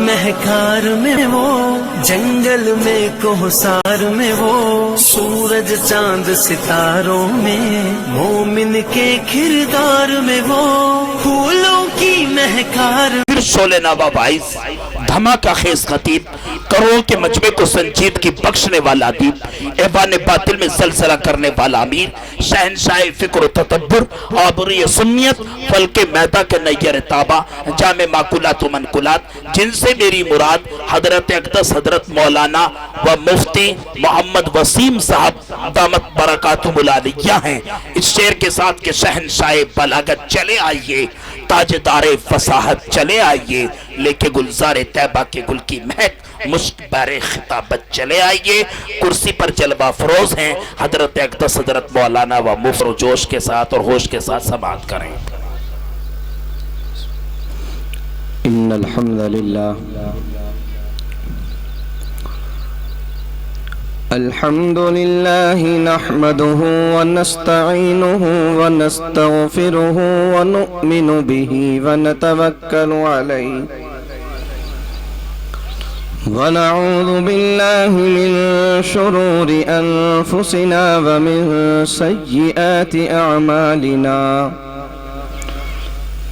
مہکار میں وہ جنگل میں کوہسار میں وہ سورج چاند ستاروں میں مومن کے کردار میں وہ پھولوں کی مہکار پھر شعلہ نوا باعث دھماکہ خیز خطیب کروڑوں کے مجمع کو سنجیدگی بخشنے والا ادیب ایوان باطل میں زلزلہ کرنے والا امیر شہنشاہ فکر و تدبر عابری سنیت فلک میدہ کے نیر تابہ جامع معقولات و منقولات جن سے میری مراد حضرت اقدس حضرت مولانا و مفتی محمد وسیم صاحب دامت برکاتہم العالیہ ہیں، اس شعر کے ساتھ کہ شہنشاہ بلاغت چلے آئیے، تاجدار فصاحت چلے آئیے، لے کے گلزار طیبہ کے گل کی مہک مشک بر خطابت چلے آئیے۔ کرسی پر جلوہ فروز ہیں حضرت اقدس حضرت مولانا و مفر جوش کے ساتھ اور ہوش کے ساتھ سماعت کریں۔ ان الحمد للہ الحمد للہ نحمده ونستعینه ونستغفره ونؤمن به ونتوکل علیہ ونعوذ باللہ من شرور انفسنا ومن سیئات اعمالنا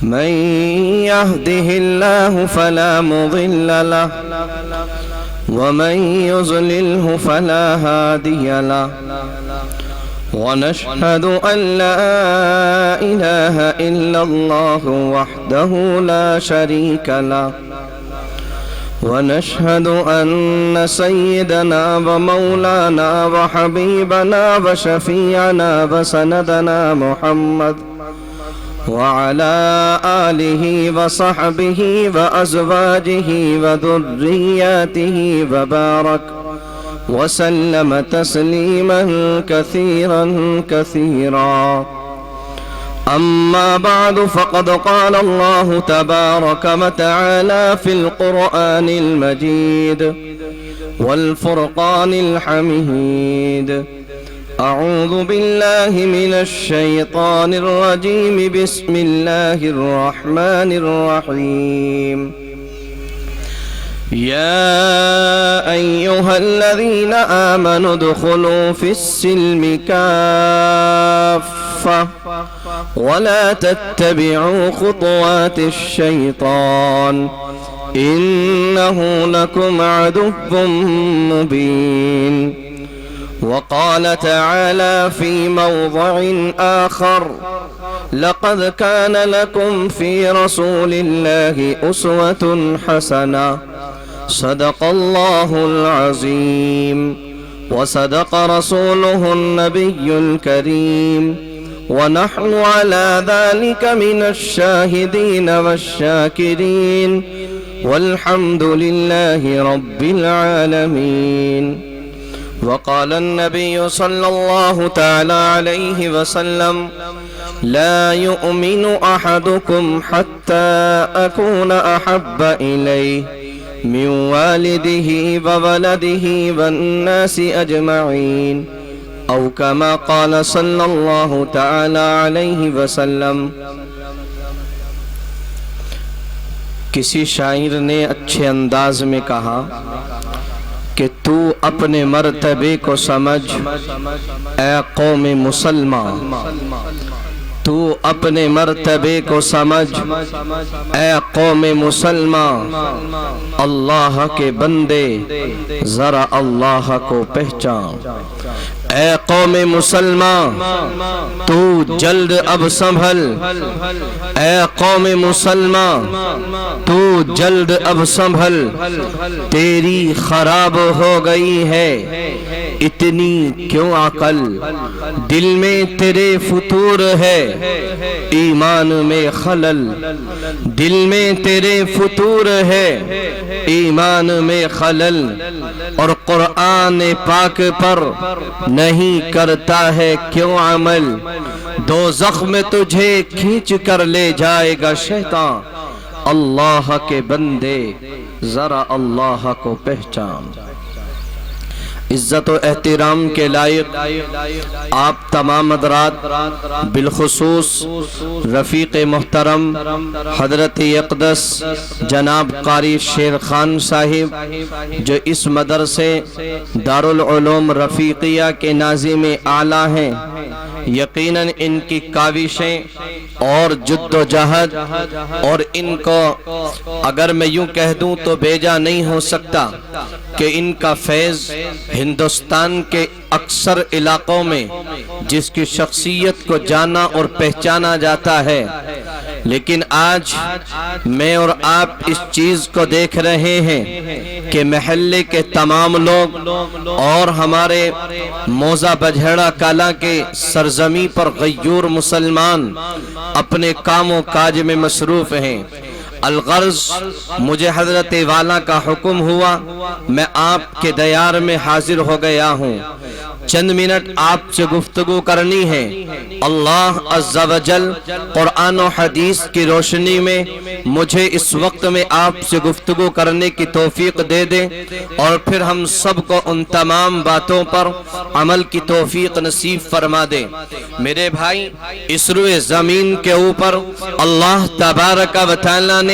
من يهده الله فلا مضل له ومن يضلله فلا هادي له ونشهد أن لا إله إلا الله وحده لا شريك له ونشهد أن سيدنا ومولانا وحبيبنا وشفيعنا وسندنا محمد وعلى آله وصحبه وأزواجه وذرياته وبارك وسلم تسليما كثيرا كثيرا أما بعد فقد قال الله تبارك وتعالى في القرآن المجيد والفرقان الحميد أعوذ بالله من الشيطان الرجيم بسم الله الرحمن الرحيم يا أيها الذين آمنوا ادخلوا في السلم كافة ولا تتبعوا خطوات الشيطان إنه لكم عدو مبين وقال تعالى في موضع آخر لقد كان لكم في رسول الله أسوة حسنة صدق الله العظيم وصدق رسوله النبي الكريم ونحن على ذلك من الشاهدين والشاكرين والحمد لله رب العالمين وقال النبي صلى الله تعالى عليه وسلم لا يؤمن أحدكم حتى أكون أحب إليه من والده وولده والناس أجمعين أو كما قال صلى الله تعالى عليه وسلم۔ کسی شاعر نے اچھے انداز میں کہا کہ تو اپنے مرتبے کو سمجھ اے قوم مسلمان، تو اپنے مرتبے کو سمجھ اے قوم مسلمان، اللہ کے بندے ذرا اللہ کو پہچان۔ اے قوم مسلمان تو جلد اب سنبھل، اے قوم مسلمان تو جلد اب سنبھل، تیری خراب ہو گئی ہے اتنی کیوں عقل، دل میں تیرے فتور ہے ایمان میں خلل، دل میں تیرے فتور ہے ایمان میں خلل، اور قرآن پاک پر نہیں کرتا ہے کیوں عمل، دوزخ میں تجھے کھینچ کر لے جائے گا شیطان، اللہ کے بندے ذرا اللہ کو پہچان۔ عزت و احترام کے لائق آپ تمام حضرات، بالخصوص رفیق محترم حضرت اقدس جناب قاری شیر خان صاحب جو اس مدرسے دارالعلوم رفیقیہ کے ناظم اعلیٰ ہیں، یقیناً ان کی کاوشیں اور جد و جہد اور ان کو اگر میں یوں کہہ دوں تو بھیجا نہیں ہو سکتا کہ ان کا فیض ہندوستان کے اکثر علاقوں میں جس کی شخصیت کو جانا اور پہچانا جاتا ہے، لیکن آج میں اور آپ اس چیز کو دیکھ رہے ہیں کہ محلے کے تمام لوگ اور ہمارے موزہ بجھڑا کالا کے سرزمی پر غیور مسلمان اپنے کام و کاج میں مصروف ہیں۔ الغرض مجھے حضرت والا کا حکم ہوا، میں آپ کے دیار میں حاضر ہو گیا ہوں، چند منٹ آپ سے گفتگو کرنی ہے۔ اللہ عز و جل قرآن و حدیث کی روشنی میں مجھے اس وقت میں آپ سے گفتگو کرنے کی توفیق دے دے اور پھر ہم سب کو ان تمام باتوں پر عمل کی توفیق نصیب فرما دے۔ میرے بھائی، اس روئے زمین کے اوپر اللہ تبارک و تعالی نے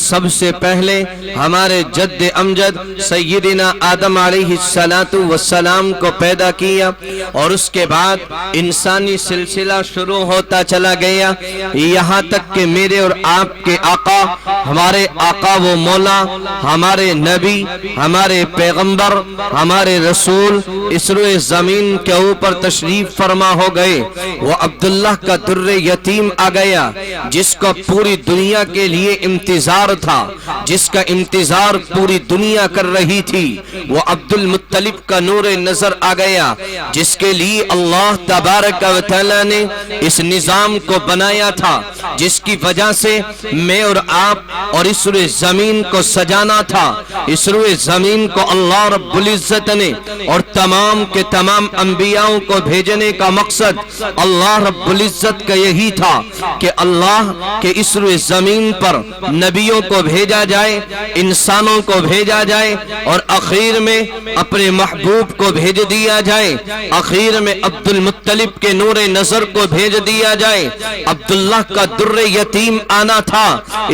سب سے پہلے ہمارے جد امجد سیدنا آدم علیہ السلام کو پیدا کیا، اور اس کے بعد انسانی سلسلہ شروع ہوتا چلا گیا، یہاں تک کہ میرے اور آپ کے آقا، ہمارے آقا و مولا، ہمارے نبی، ہمارے پیغمبر، ہمارے رسول اس روئے زمین کے اوپر تشریف فرما ہو گئے۔ وہ عبداللہ کا در یتیم آ گیا، جس کو پوری دنیا کے لیے انتظار تھا، جس کا انتظار پوری دنیا کر رہی تھی۔ وہ عبد المطلب کا نور نظر آ گیا، جس کے لیے اللہ تبارک و تعالی نے اس نظام کو بنایا تھا، جس کی وجہ سے میں اور آپ اور اس روئے زمین کو سجانا تھا۔ اس روئے زمین کو اللہ رب العزت نے اور تمام کے تمام انبیاءوں کو بھیجنے کا مقصد اللہ رب العزت کا یہی تھا کہ اللہ کے اس روئے زمین پر نبیوں کو بھیجا جائے، انسانوں کو بھیجا جائے، اور آخر میں اپنے محبوب کو بھیج دیا جائے، آخر میں عبد المطلب کے نور نظر کو بھیج دیا جائے۔ عبداللہ کا در یتیم آنا تھا،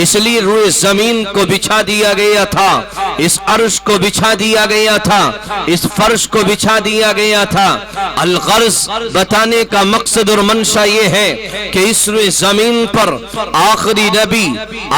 اس لیے روئے زمین کو بچھا دیا گیا تھا، اس عرش کو بچھا دیا گیا تھا، اس فرش کو بچھا دیا گیا تھا۔ الغرض بتانے کا مقصد اور منشا یہ ہے کہ اس روئے زمین پر آخری نبی،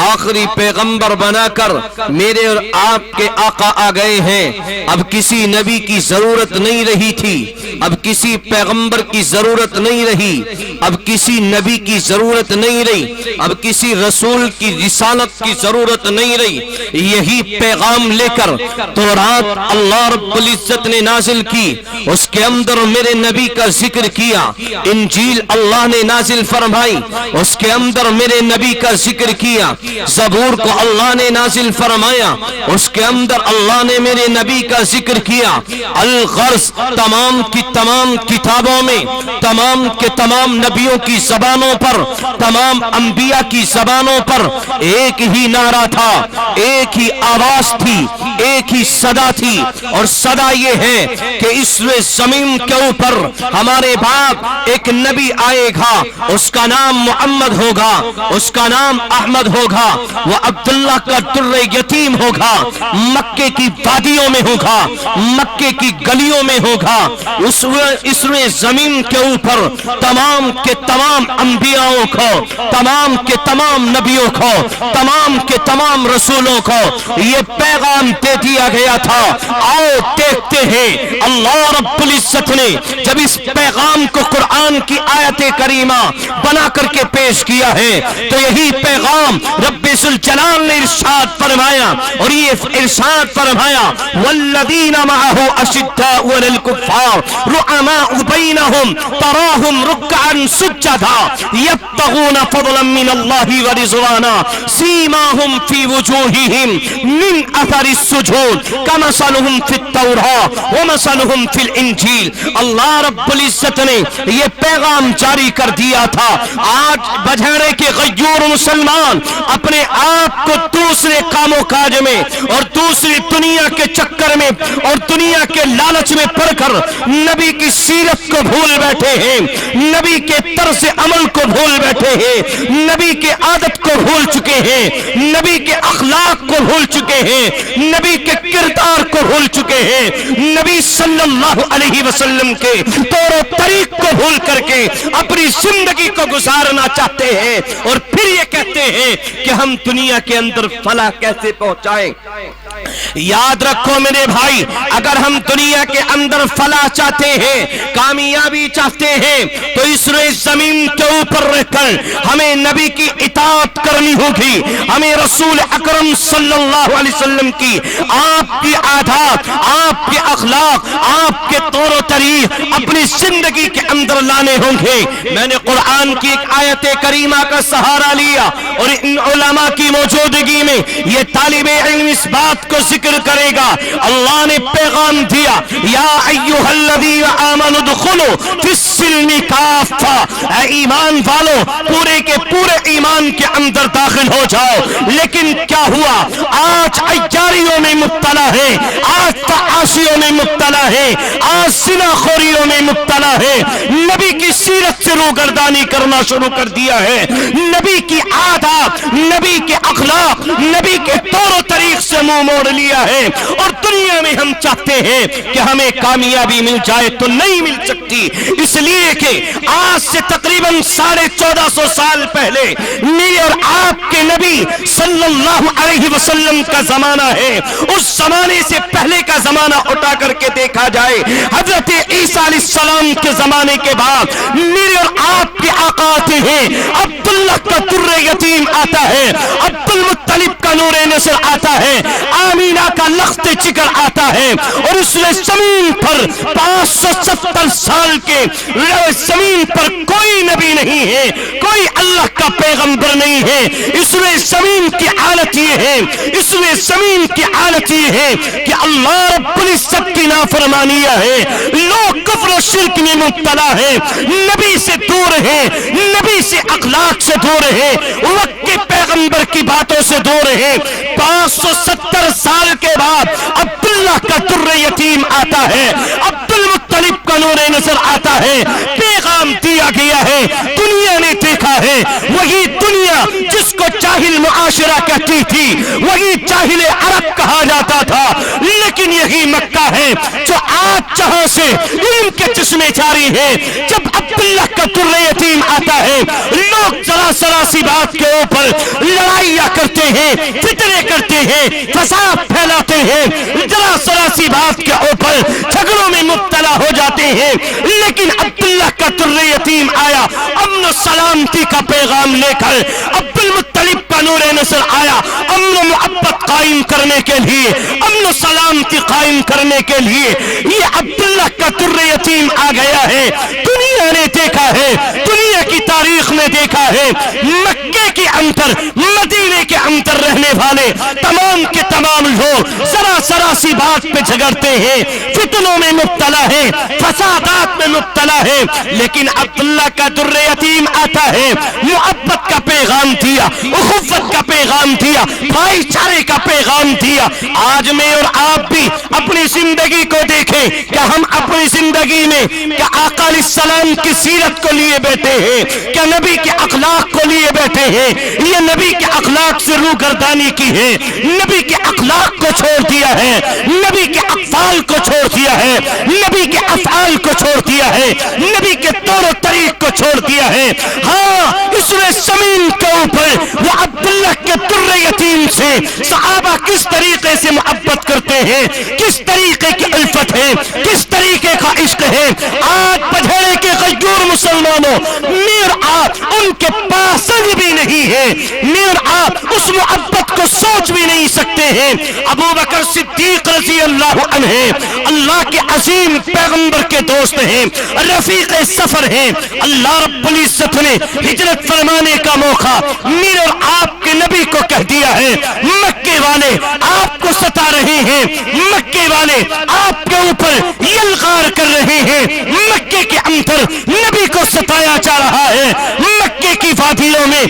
آخری پیغمبر بنا کر میرے اور آپ کے آقا آ گئے ہیں۔ اب کسی نبی کی ضرورت نہیں رہی تھی، اب کسی پیغمبر کی ضرورت نہیں رہی، اب کسی نبی کی ضرورت نہیں رہی، اب کسی رسول کی رسالت کی ضرورت نہیں رہی۔ یہی پیغام لے کر تورات اللہ رب العزت نے نازل کی، اس کے اندر میرے نبی کا ذکر کیا۔ انجیل اللہ نے نازل فرمائی، اس کے اندر میرے نبی کا ذکر کیا۔ زبور کو اللہ نے نازل فرمایا، اس کے اندر اللہ نے میرے نبی کا ذکر کیا۔ الغرض تمام کی تمام کتابوں میں تمام کے تمام نبیوں کی زبانوں پر، تمام انبیاء کی زبانوں پر ایک ہی نعرہ تھا، ایک ہی آواز تھی، ایک ہی صدا تھی، اور صدا یہ ہے کہ اس زمین کے اوپر ہمارے بعد ایک نبی آئے گا، اس کا نام محمد ہوگا، اس کا نام احمد ہوگا، وہ عبداللہ کا در یتیم ہوگا، مکے کی وادیوں میں ہوگا، مکے کی گلیوں میں ہوگا۔ اس زمین کے اوپر تمام کے تمام انبیاءوں کو، تمام کے تمام نبیوں کو، تمام کے تمام رسولوں کو یہ پیغام دے دیا گیا تھا۔ آؤ دیکھتے ہیں اللہ رب العزت نے جب اس پیغام کو قرآن کی آیت کریمہ بنا کر کے پیش کیا ہے تو یہی پیغام رب ذوالجلال نے ارشاد فرمایا، اور یہ ارشاد فرمایا والذین معه اشداء علی الکفار رحماء بینہم تراہم رکعا سجدا یبتغون فضلا من اللہ ورضوانا سیماہم فی وجوہہم من اثر السجود کمثلہم فی التوراۃ ومثلہم فی الانجیل۔ اللہ رب العزت نے یہ پیغام جاری کر دیا تھا۔ آج بجھڑے کہ غیور مسلمان اپنے آپ کو دوسرے کام و کاج میں اور دوسری دنیا کے چکر میں اور دنیا کے لالچ میں پڑ کر نبی کی سیرت کو بھول بیٹھے ہیں، نبی کے طرز عمل کو بھول بیٹھے ہیں، نبی کے عادت کو بھول چکے ہیں، نبی کے اخلاق کو بھول چکے ہیں، نبی کے کردار کو بھول چکے ہیں، نبی صلی اللہ علیہ وسلم کے طور و طریق کو بھول کر کے اپنی زندگی کو گزارنا چاہتے ہیں، اور پھر یہ کہتے ہیں کہ ہم دنیا کے اندر فلاح کیسے پہنچائیں۔ یاد رکھو میرے بھائی، اگر ہم دنیا کے اندر فلاح چاہتے ہیں، کامیابی چاہتے ہیں، تو اس روئے زمین کے اوپر رہ کر ہمیں نبی کی اطاعت کرنی ہوگی، ہمیں رسول اکرم صلی اللہ علیہ وسلم کی آپ کی عادات، آپ کے اخلاق، آپ کے طور و طریق اپنی زندگی کے اندر لانے ہوں گے۔ میں نے قرآن کی ایک آیت کریمہ کا سہارا لیا اور ان علماء کی موجودگی میں یہ طالب علم اس بات کو ذکر کرے گا۔ اللہ نے پیغام دیا، یا ایھا الذین آمنوا ادخلوا فی السلم کافہ، اے ایمان والو پورے کے پورے ایمان کے اندر داخل ہو جاؤ۔ لیکن کیا ہوا؟ آج عیاریوں میں مبتلا ہے، آج تعاشیوں میں مبتلا ہے، آج زنا خوریوں میں مبتلا ہے، نبی کی سیرت سے روگردانی کرنا شروع کر دیا ہے، نبی کی عادات، نبی کے اخلاق، نبی کے طور و طریق سے منہ موڑ لیا ہے، اور دنیا میں ہم چاہتے ہیں کہ ہمیں کامیابی مل جائے تو نہیں مل سکتی، اس لیے کہ آج سے تقریباً 1450 سال پہلے میرے اور آپ کے نبی صلی اللہ علیہ وسلم کا زمانہ ہے۔ اس زمانے سے پہلے کا زمانہ اٹھا کر کے دیکھا جائے، حضرت عیسیٰ علیہ السلام کے زمانے کے بعد میرے اور آپ کے آقا آتے ہیں، عبداللہ کا در یتیم آتا ہے، عبد المطلب کا نور نصر آتا ہے، آمینہ کا لخت جگر آتا ہے، اور اس نے زمین پر 570 سال کے زمین پر کوئی نبی نہیں ہے، کوئی اللہ کا پیغمبر نہیں ہے۔ اس میں زمین کی حالت یہ ہے، اس میں زمین کی حالت یہ ہے کہ اللہ رب العزت کی نافرمانیاں ہے، لوگ کفر و شرک میں مبتلا ہے، نبی سے دور ہے، نبی سے اخلاق سے دور ہے، وقت کے پیغمبر کی باتوں سے دور ہے۔ 570 سال کے بعد عبداللہ کا در یتیم آتا ہے، عبد المطلب کا نور نظر آتا ہے، پیغام دیا گیا ہے، دنیا نے دیکھا ہے، وہی دنیا جس کو جاہل معاشرہ کہتی تھی، وہی جاہل عرب کہا جاتا تھا، لیکن یہی مکہ ہے جو آج جہاں سے علم کے چشمے جاری ہیں۔ جب عبداللہ کا در یتیم آتا ہے، لوگ ذرا سی بات کے اوپر لڑائیاں کرتے ہیں، فتنے کرتے ہیں، فساد پھیلاتے ہیں، ذرا سی بات کے اوپر جھگڑوں میں مبتلا ہو جاتے ہیں، لیکن عبداللہ کا در یتیم آیا امن و سلامتی کا پیغام لے کر، عبد المطلب کا نور نصر آیا امن و محبت قائم کرنے کے لیے، امن و سلامتی قائم کرنے کے لیے، یہ عبداللہ کا در یتیم آ گیا ہے۔ دنیا نے دیکھا ہے، دنیا کی تاریخ میں دیکھا ہے، مکے کے اندر، مدینے کے اندر رہنے والے تمام کے تمام لوگ ذرا سی بات پہ جھگڑتے ہیں، فتنوں میں مبتلا ہے، فسادات میں مبتلا ہے، لیکن عبداللہ کا در یتیم آتا ہے، محبت کا پیغام دیا، اخوت کا پیغام دیا، بھائی چارے کا پیغام دیا۔ آج میں اور آپ بھی اپنی زندگی کو دیکھیں کہ ہم اپنی زندگی میں کیا آقا علیہ السلام کی سیرت کو لیے بیٹھے ہیں، کیا نبی کے اخلاق کو لیے بیٹھے ہیں، یہ نبی کے اخلاق سے روگردانی کی ہے، نبی کے اخلاق کو چھوڑ دیا ہے، نبی کے افعال کو چھوڑ دیا ہے، نبی کے افعال کو چھوڑ دیا ہے، نبی کے طور و طریق کو چھوڑ دیا ہے۔ ہاں، اس میں زمین کے اوپر وہ عبداللہ کے در یتیم سے صحابہ کس طریقے سے محبت کرتے ہیں، کس طریقے کی الفت ہے، کس طریقے کا عشق ہے۔ آج پجھیڑے کے غیور مسلمانوں، میر آپ ان کے پاس بھی نہیں ہے، میر آپ اس محبت کو سوچ بھی نہیں سکتے ہیں۔ ابو بکر صدیق رضی اللہ عنہ اللہ کے عظیم پیغمبر کے دوست ہیں، رفیق سفر ہیں۔ اللہ رب العزت نے ہجرت فرمانے کا موقع میرے اور آپ کے نبی کو کہہ دیا ہے، مکے والے آپ کو ستا رہے ہیں، مکے والے آپ کے اوپر یلغار کر رہے ہیں، مکے کے اندر نبی کو ستایا جا رہا ہے، مکے کی وادیوں میں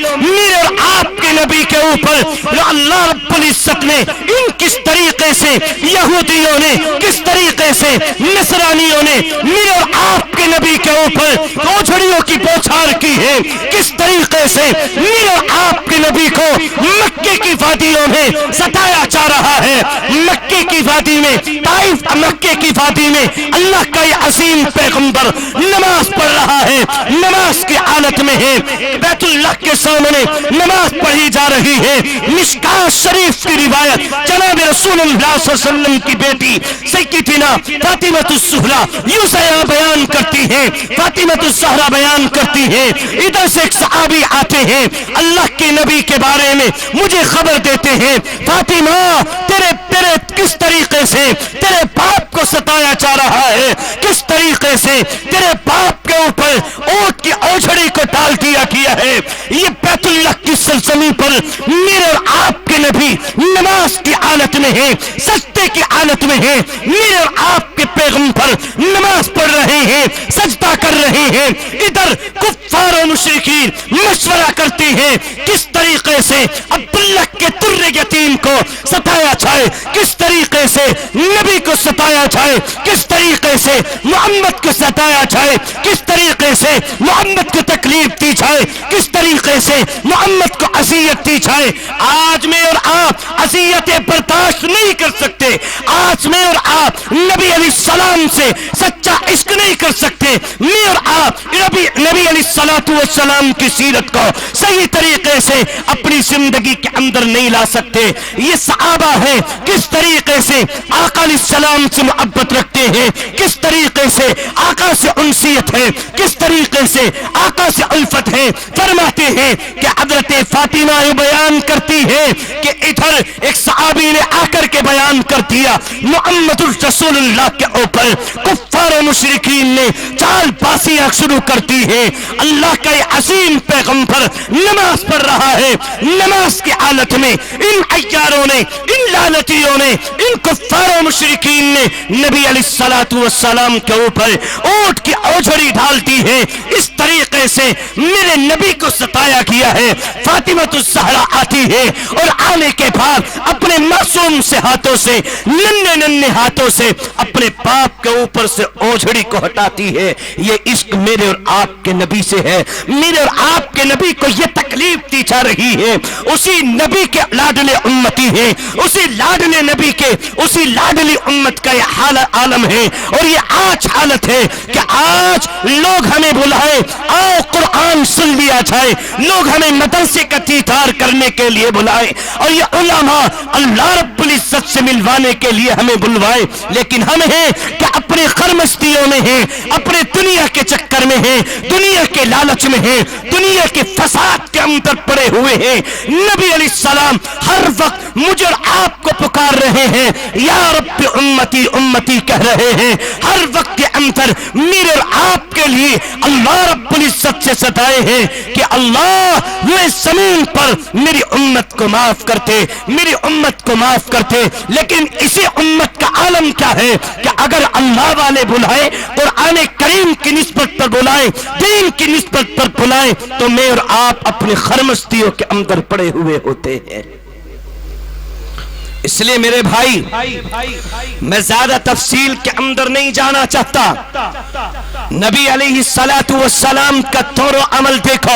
اوپر اللہ رب العزت نے ان کس طریقے سے یہودیوں نے, کس طریقے سے نصرانیوں نے میرے اور آپ کے نبی کے اوپر اوجھڑیوں کی بوچھار کی ہے, کس طریقے سے میرے اور آپ کے نبی کو مکے کی وادیوں میں ستایا جا رہا ہے. مکے کی وادی میں, طائف مکے کی وادی میں اللہ کا یہ عظیم پیغمبر نماز پڑھ رہا ہے, نماز کی حالت میں ہے, بیت اللہ کے سامنے نماز پڑھی جا رہی ہے. مشکاۃ شریف کی روایت جناب رسول اللہ صلی اللہ علیہ وسلم کی بیٹی سیدتنا فاطمہ الزہرا یوں بیان کرتی ہیں, فاطمہ الزہرا بیان کرتی ہیں, ادھر سے ایک صحابی آتے ہیں, اللہ کے نبی کے بارے میں مجھے خبر دیتے ہیں, فاطمہ تیرے کس طریقے سے تیرے باپ کو ستایا جا رہا ہے, کس طریقے سے تیرے باپ کے اوپر اونٹ کی اوجھڑی کو ڈال دیا گیا ہے. یہ بیت اللہ کی سرزمین پر میرے اور آپ کے نبی نماز کی حالت میں ہیں, سجدے کی حالت میں ہیں, میرے اور آپ کے پیغمبر نماز پڑھ رہے ہیں, سجدہ کر رہے ہیں. ادھر کفار و مشرکین مشورہ کرتے ہیں کس طریقے سے عبداللہ کے در یتیم کو ستایا جائے, کس طریقے سے نبی کو ستایا جائے, کس طریقے سے محمد کو ستایا جائے, کس طریقے سے محمد کو تکلیف دی جائے, کس طریقے سے محمد کو اذیت دی جائے. آج میں اور آپ اذیتیں برداشت نہیں کر سکتے, آج میں اور آپ نبی علیہ السلام سے سچا عشق نہیں کر سکتے, میں اور آپ نبی علیہ السلام کی سیرت کو صحیح طریقے سے اپنی زندگی کے اندر نہیں لا سکتے. یہ صحابہ ہیں کس طریقے سے آقا علیہ السلام سے محبت رکھتے ہیں, کس طریقے سے آقا سے انسیت ہے, کس طریقے سے آقا سے الفت ہے. فرماتے ہیں کہ حضرت فاطمہ بیان کرتی ہے کہ ادھر ایک صحابی نے آ کر کے بیان کر دیا محمد الرسول اللہ کے اوپر کفار و مشرکین نے چال بازیاں شروع کر دی ہے. اللہ کا یہ عظیم پیغمبر نماز پڑھ رہا ہے, نماز کی حالت میں ان عیاروں نے, ان لعنتیوں نے, ان کفار و مشرکین نے نبی علیہ السلام کے اوپر اونٹ کی اوجھڑی ڈال دی ہے. اس طریقے سے میرے نبی کو ستایا گیا ہے. فاطمہ الزہرا آتی ہے اور آنے کے بعد اپنے معصوم سے ہاتھوں سے, ننھے ہاتھوں سے اپنے باپ کے اوپر سے اوجھڑی کو ہٹاتی ہے. یہ عشق میرے اور آپ کے نبی سے ہے. میرے اور آپ کے نبی کو یہ تکلیف دی جا رہی ہے, اسی نبی کے لاڈلے امتی ہیں, اسی لاڈلے نبی کے, اسی لاڈلی امت کا یہ عالم ہے. اور یہ آج حالت ہے کہ آج لوگ ہمیں بلائیں, آؤ قرآن سن لیا جائے, لوگ ہمیں مدرسے کا دیدار کرنے کے لیے بلائیں, اور یہ علماء اللہ رب العزت سے ملوانے کے لیے ہمیں بلوائیں. لیکن ہم ہیں کہ اپنے خرمستیوں میں ہیں, اپنے دنیا کے چکر میں ہیں, دنیا کے لالچ میں ہیں, دنیا کے فساد کے اندر پڑے ہوئے ہیں. نبی علیہ السلام ہر وقت مجھے اور آپ کو پکار رہے ہیں, یا رب امتی امتی کہہ رہے ہیں. ہر وقت کے اندر میرے اور آپ کے لیے اللہ رب العزت سے ستائے ہیں کہ اللہ یہ زمین پر میری امت کو معاف کرتے, میری امت کو معاف کرتے. لیکن اسی امت کا عالم کیا ہے کہ اگر اللہ والے بلائیں, قرآن کریم کی نسبت پر بلائیں, دین کی نسبت پر بلائیں, تو میں اور آپ اپنے خرمستیوں کے اندر پڑے ہوئے ہوتے ہیں. اس لیے میرے بھائی میں زیادہ تفصیل کے اندر نہیں جانا چاہتا. نبی علیہ السلام کا طور و عمل دیکھو,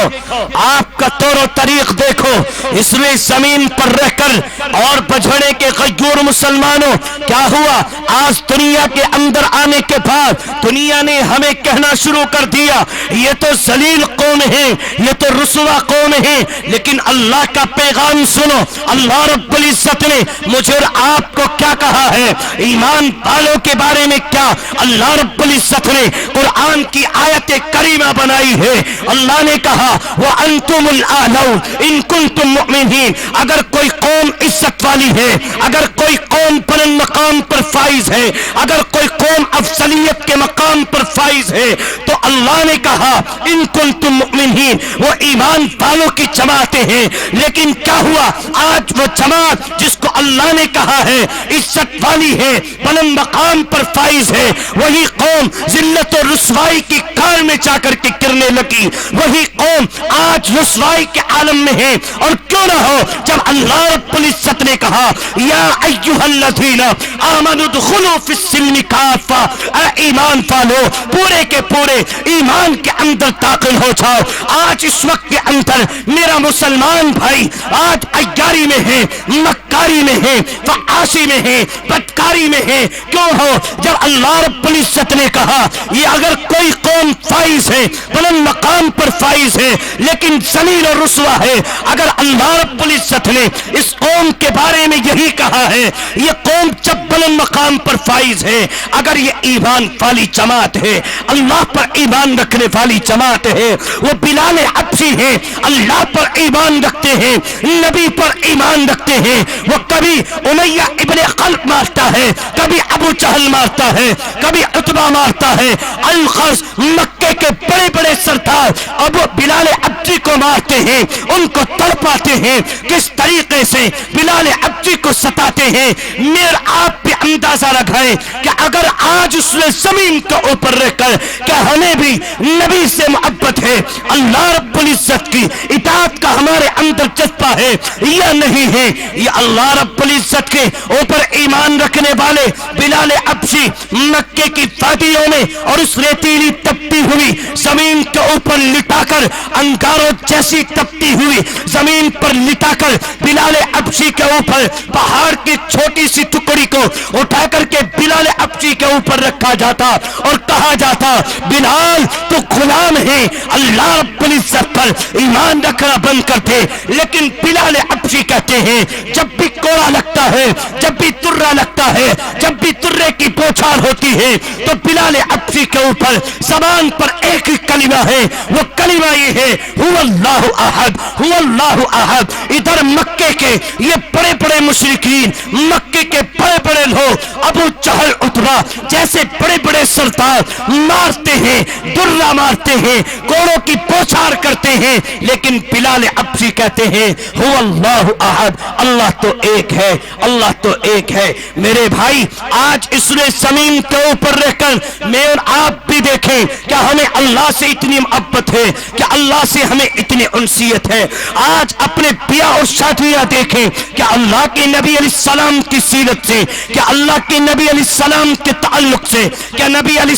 آپ کا طور و طریق دیکھو. اس میں زمین پر رہ کر اور بجھڑے کے غیور مسلمانوں کیا ہوا, آج دنیا کے اندر آنے کے بعد دنیا نے ہمیں کہنا شروع کر دیا یہ تو ذلیل قوم ہے, یہ تو رسوا قوم ہے. لیکن اللہ کا پیغام سنو, اللہ رب العزت نے مجھے اور آپ کو کیا کہا ہے, ایمان والوں کے بارے میں کیا اللہ رب العزت نے قرآن کی آیت کریمہ بنائی ہے. اللہ نے کہا وَأَنْتُمُ الْأَعْلَوْنَ إِن كُنتُم مُؤْمِنِينَ. اگر کوئی قوم عزت والی ہے, اگر کوئی قوم بلند مقام پر فائز ہے, اگر کوئی قوم افضلیت کے مقام پر فائز ہے, تو اللہ نے کہا ان کنتم مؤمنین, وہ ایمان والوں کی جماعتیں ہیں. لیکن کیا ہوا, آج وہ جماعت جس کو اللہ نے کہا ہے عزت والی ہے, بلند مقام پر فائز ہے, وہی قوم ذلت و رسوائی کی کار میں جا کر کے گرنے لگی. وہی قوم آج رسوائی کے عالم میں ہیں، اور کیوں نہ ہو جب اللہ رب العزت نے کہا یا ایھا الذین آمنوا ادخلوا فی السلم کافہ، اے ایمان والو پورے کے پورے ایمان کے اندر داخل ہو جاؤ۔ آج اس وقت کے اندر میرا مسلمان بھائی آج عیاری میں ہے، مکاری میں ہے، فحاشی میں ہے، بدکاری میں ہے، کیوں ہو؟ جب اللہ رب العزت نے کہا یہ اگر کوئی قوم فائز ہے، بلند مقام پر فائز ہے، لیکن ذلیل اور رسوا ہے، اگر اللہ رب العزت نے اس قوم کے بارے میں یہی کہا ہے یہ قوم جب بلند مقام پر فائز ہے، اگر یہ ایمان والی جماعت ہے، اللہ پر ایمان رکھنے والی جماعت ہے، وہ بلال حبشی ہیں، اللہ پر ایمان رکھتے ہیں، نبی پر ایمان رکھتے ہیں، وہ کبھی امیہ ابن خلف مارتا ہے، کبھی ابو جہل مارتا ہے، کبھی عتبہ مارتا ہے، الخرس مکے کے بڑے بڑے سردار ابو بلال حبشی کو مارتے ہیں، ان کو تڑپاتے ہیں، کس طریقے سے بلال حبشی کو ستاتے ہیں۔ میرا آپ بھی اندازہ لگائیں کہ اگر آج اس نے زمین کے اوپر رہ کر کہ ہمیں بھی نبی سے محبت ہے، اللہ رب العزت کی اطاعت کا ہمارے اندر جذبہ ہے یا نہیں ہے، یہ اللہ رب العزت کے اوپر ایمان رکھنے والے بلال حبشی مکے کی وادیوں میں اور اس ریتیلی تپتی ہوئی زمین کے اوپر لٹا کر، انگاروں جیسی تپتی ہوئی زمین پر لٹا کر بلال حبشی کے اوپر پہاڑ کی چھوٹی سی ٹکڑی کو اٹھا کر کے بلال حبشی کے اوپر رکھا جاتا اور کہا جاتا بلال تو غلام ہے، اللہ رب العزت پر ایمان رکھنا بند کر دے۔ لیکن بلال حبشی کہتے ہیں جب بھی کوڑا لگتا ہے، جب بھی ترا لگتا ہے، جب بھی ترے کی بوچھار ہوتی ہے تو بلال حبشی کے اوپر زبان پر ایک ہی کلمہ ہے، وہ کلمہ یہ ہے هو اللہ احد، هو اللہ احد۔ ادھر مکے کے یہ بڑے بڑے مشرکین، مکے کے بڑے بڑے لوگ ابو جہل عتبہ جیسے بڑے بڑے سردار مارتے ہیں، درہ مارتے ہیں، کوڑوں کی بوچھار کرتے ہیں، لیکن بلال حبشی کہتے ہیں هو اللہ احد، اللہ تو ایک ہے، اللہ تو ایک ہے۔ میرے بھائی آج اس نے زمین کے اوپر رہ کر میں اور آپ بھی دیکھیں کہ ہمیں اللہ سے اتنی محبت ہے، کہ اللہ سے ہمیں اتنی انسیت ہے۔ آج اپنے بیاہ اور شادیاں دیکھیں کہ اللہ کے نبی علیہ السلام کی سیرت سے، کہ اللہ کے نبی علیہ السلام کے تعلق سے، کہ نبی علیہ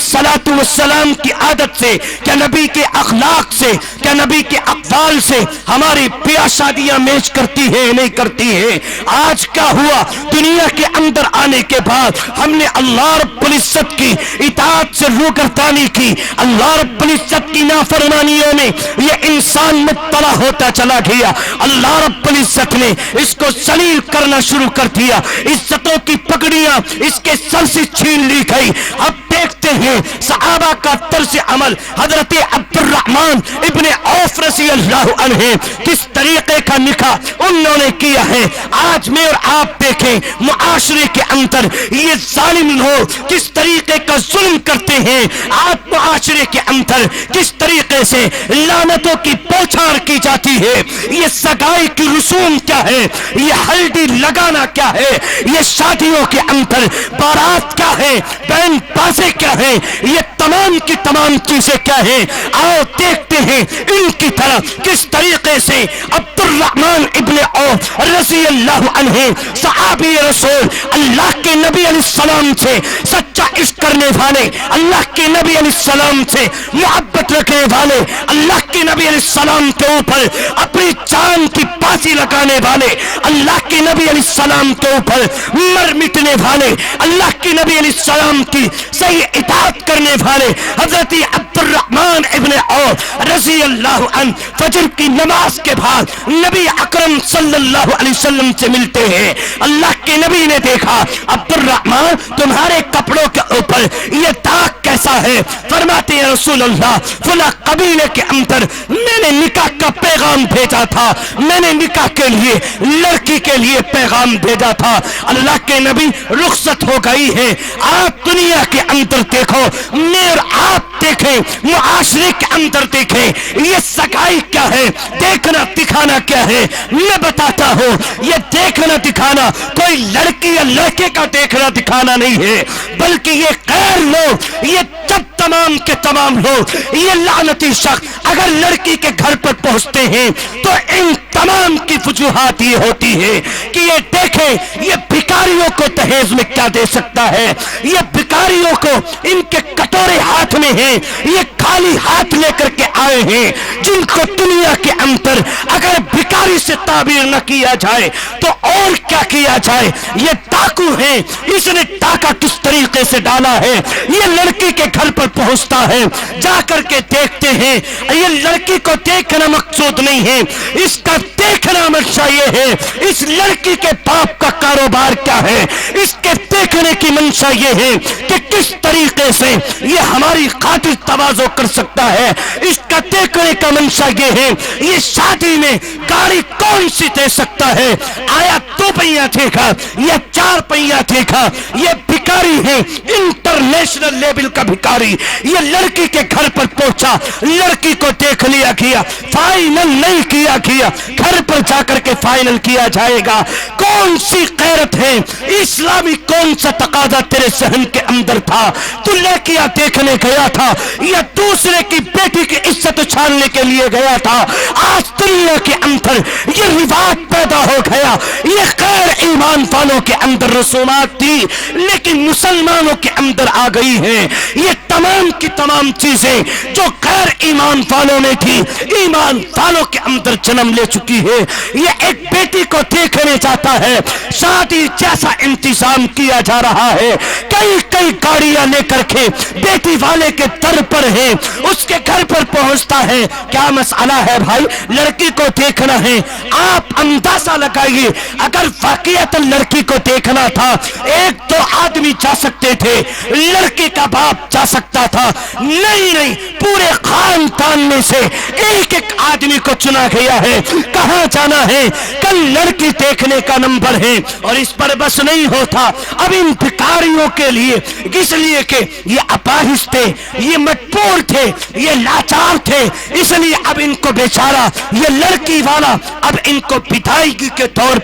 السلام کی عادت سے، کہ نبی کے اخلاق سے، کہ نبی کے اقوال سے ہماری بیاہ شادیاں میچ کرتی ہے نہیں کرتی ہے۔ آج کیا ہوا؟ دنیا کے اندر آنے کے بعد ہم نے اللہ رب العزت کی اطاعت سے روگردانی کی، اللہ رب العزت کی نافرمانیوں میں یہ انسان مبتلا ہوتا چلا گیا، اللہ رب العزت نے اس کو ذلیل کرنا شروع کر دیا، عزتوں کی پگڑیاں اس کے سر سے چھین لی گئی۔ اب دیکھتے ہیں صحابہ کا طرز عمل، حضرت عبد الرحمن ابن عوف رضی اللہ عنہ کس طریقے کا نکاح انہوں نے کیا ہے۔ آج میں اور آپ دیکھیں معاشرے کے اندر یہ ظالم لوگ کس طریقے کا ظلم کرتے ہیں، آپ معاشرے کے اندر کس طریقے سے لعنتوں کی بوچھار کی جاتی ہے۔ یہ سگائی کی رسوم کیا ہے، یہ ہلدی لگانا کیا ہے، یہ شادیوں کے اندر بارات کیا ہے، بین بازے کیا ہے، یہ تمام کی تمام چیزیں کیا ہیں۔ آؤ دیکھتے ہیں ان کی طرف کس طریقے سے عبد الرحمن ابن عوف رضی اللہ عنہ صحابی رسول، اللہ کے نبی علیہ السلام سے سچا عشق کرنے والے، اللہ کے نبی علیہ السلام سے محبت رکھنے والے، اللہ کے نبی علیہ السلام کے اوپر اپنی جان کی بازی لگانے والے، اللہ کے نبی علیہ السلام کے اوپر مر مٹنے والے، اللہ کے نبی علیہ السلام کی صحیح اطاعت کرنے والے حضرت عبد الرحمن ابن عوف رضی اللہ عنہ فجر کی نماز کے بعد نبی اکرم صلی اللہ علیہ وسلم سے ملتے ہیں۔ اللہ کے نبی نے دیکھا عبد الرحمن تمہارے کپڑوں کے اوپر یہ داغ کیسا ہے؟ فرماتے ہیں رسول اللہ فلاں قبیلے کے اندر میں نے نکاح کا پیغام بھیجا تھا، میں نے نکاح کے لیے لڑکی کے لیے پیغام بھیجا تھا، اللہ کے نبی رخصت ہو گئی ہے۔ آپ دنیا کے اندر دیکھو، میں اور آپ دیکھیں، معاشرے کے اندر دیکھیں، یہ سگائی کیا ہے، دیکھنا دکھانا کیا ہے۔ میں بتاتا ہوں یہ دیکھنا دکھانا کوئی لڑکی یا لڑکے کا دیکھنا دکھانا نہیں ہے، بلکہ یہ غیر لوگ یہ جب تک تمام کے تمام لوگ یہ لعنتی شخص اگر لڑکی کے گھر پر پہنچتے ہیں تو ان تمام کی وجوہات یہ ہوتی ہے کہ یہ دیکھیں یہ بھکاریوں کو دہیز میں کیا دے سکتا ہے، یہ بھکاریوں کو ان کے کٹورے ہاتھ میں ہیں، یہ خالی ہاتھ لے کر کے آئے ہیں جن کو دنیا کے اندر اگر بھکاری سے تعبیر نہ کیا جائے تو اور کیا کیا جائے، یہ ڈاکو ہیں، اس نے ڈاکہ کس طریقے سے ڈالا ہے، یہ لڑکی کے گھر پر پہنچتا ہے، جا کر کے دیکھتے ہیں، یہ لڑکی کو دیکھنا مقصود نہیں ہے، اس کا دیکھنا منشا یہ ہے اس لڑکی کے باپ کا کاروبار کیا ہے، اس کے دیکھنے کی منشا یہ ہے کہ کس طریقے سے یہ ہماری خاطر تواضع کر سکتا ہے، اس کا دیکھنے کا منشا یہ ہے یہ شادی میں گاڑی کون سی دے سکتا ہے، آیا 2 پہیا دے گا یا 4 پہیا دے گا، یہ بھکاری ہے انٹرنیشنل لیول کا بھکاری، یہ لڑکی کے گھر پر پہنچا، لڑکی کو دیکھ لیا گیا، فائنل نہیں کیا گیا، گھر پر جا کر کے فائنل کیا جائے گا، کون سی غیرت ہے، اسلامی کون سا تقاضا تیرے ذہن کے اندر تھا، تو لڑکیاں دیکھنے گیا تھا یا دوسرے کی بیٹی کی عزت اچھالنے کے لیے گیا تھا، آج دنیا کے اندر یہ رواج پیدا ہو گیا، یہ غیر ایمان والوں کے اندر رسومات تھی لیکن مسلمانوں کے اندر آ گئی ہیں، یہ تمام کی تمام چیزیں جو غیر ایمان والوں میں تھی ایمان والوں کے اندر جنم لے چکی ہے، یہ ایک بیٹی کو دیکھنے جاتا ہے، شادی جیسا انتظام کیا جا رہا ہے، کئی گاڑیاں لے کر کے بیٹی والے کے در پر ہے، اس کے گھر پر پہنچتا ہے، کیا مسئلہ ہے بھائی، لڑکی کو دیکھنا ہے، آپ اندازہ لگائیے اگر واقعیت لڑکی کو دیکھنا تھا 1-2 آدمی جا سکتے تھے، لڑکی کا باپ جا سکتا تھا، نہیں پورے خاندان میں سے ایک آدمی کو چنا گیا ہے، کہاں جانا ہے، کل لڑکی دیکھنے کا نمبر ہے، اور اس پر بس نہیں ہوتا، اب ان بھکاریوں کے لیے اس لیے کہ یہ اپاہج تھے، یہ مجبور تھے، یہ لاچار تھے، اس لیے اب ان کو بیچارہ یہ لڑکی والا اب ان کو بدائی کے طور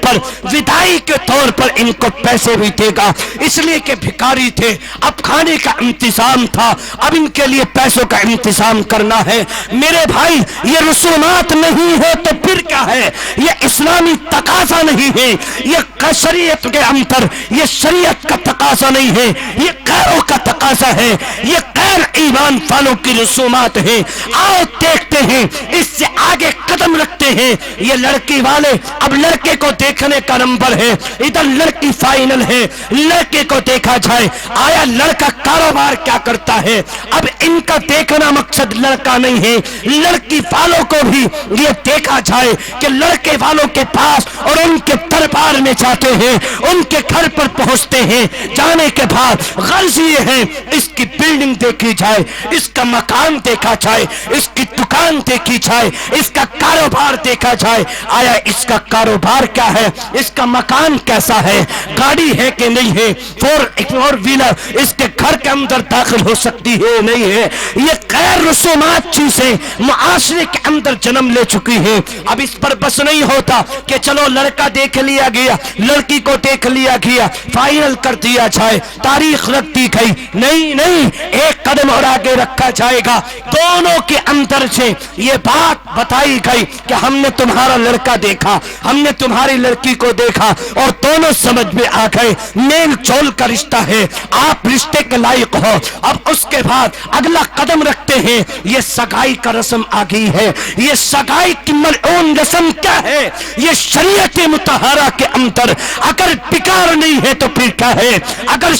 پر ان کو پیسے بھی دے گا، اس لیے کہ بھکاری تھے، اب کھانے کا انتظام تھا، اب ان کے لیے پیسوں کا انتظام کرنا ہے، میرے بھائی یہ رسومات نہیں ہے تو پھر کیا ہے، یہ اسلامی تقاضا نہیں ہے، یہ شریعت کے اندر یہ شریعت کا تقاضا نہیں ہے، یہ غیروں کا تقاضا ہے، یہ غیر ایمان والوں کی رسومات ہیں، آؤ دیکھتے ہیں، اس سے آگے قدم رکھتے ہیں، یہ لڑکی والے اب لڑکے کو دیکھنے کا نمبر ہے، ادھر لڑکی فائنل ہے، لڑکے کو دیکھا جائے، آیا لڑکا کاروبار کیا کرتا ہے، اب ان کا دیکھنا مقصد لڑکا نہیں ہے، لڑکی والوں کو بھی یہ دیکھا جائے کہ لڑکے والوں کے پاس اور ان کے دربار میں جاتے ہیں، ان کے گھر پر پہنچتے ہیں، جانے کے بعد غرض یہ ہے اس کی بلڈنگ دیکھی جائے، اس کا مکان دیکھا جائے، اس کی دکان دیکھی جائے، اس کا کاروبار دیکھا جائے، آیا اس کا کاروبار کیا ہے، اس کا مکان کیسا ہے، گاڑی ہے کہ نہیں ہے، 4 ویلر اس کے گھر کے اندر داخل ہو سکتی ہے نہیں ہے، یہ غیر رسومات چیزیں معاشرے کے اندر جنم لے چکی ہیں، اب اس پر بس نہیں ہوتا کہ چلو لڑکا دیکھ لیا گیا، لڑکی کو دیکھ لیا گیا، فائنل کر دیا جائے، تاریخ رکھ دی گئی، نہیں ایک قدم اور آگے رکھا جائے گا، دونوں کے اندر سے یہ بات بتائی گئی کہ ہم نے تمہارا لڑکا دیکھا، ہم نے تمہاری لڑکی کو دیکھا اور دونوں سمجھ میں آ گئے، میل جول کا رشتہ ہے، آپ رشتے کے لائق ہو، اب اس کے بعد اگلا قدم رکھتے ہیں، یہ سگائی کا رسم آ گئی ہے، یہ سگائی کی ملعون رسم کیا ہے، یہ شریعت مطہرہ کے اندر اگر بکار نہیں ہے تو پھر کیا ہے، اگر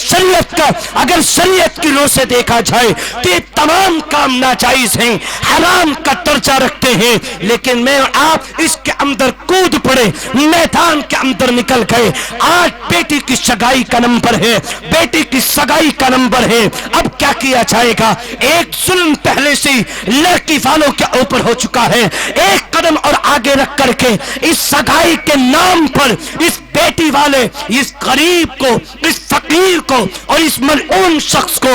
شریعت کی روح سے دیکھا جائے تو یہ تمام کام ناجائز ہیں، حرام کا درجہ رکھتے ہیں، لیکن میں آپ اس کے اندر کود پڑے، میدان کے اندر نکل گئے، آج بیٹی کی سگائی کا نمبر ہے، بیٹی کی سگائی کا نمبر ہے، اب کیا کیا جائے گا، ایک ظلم پہلے سے لڑکی والوں کے اوپر ہو چکا ہے، ایک قدم اور آگے رکھ کر کے اس سگائی کے نام پر اس بیٹی والے اس غریب کو، اس فقیر کو اور اس ملعون شخص کو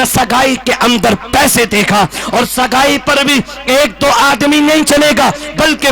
سگائی کے اندر پیسے دیکھا، اور سگائی پر بھی 1-2 آدمی نہیں چلے گا بلکہ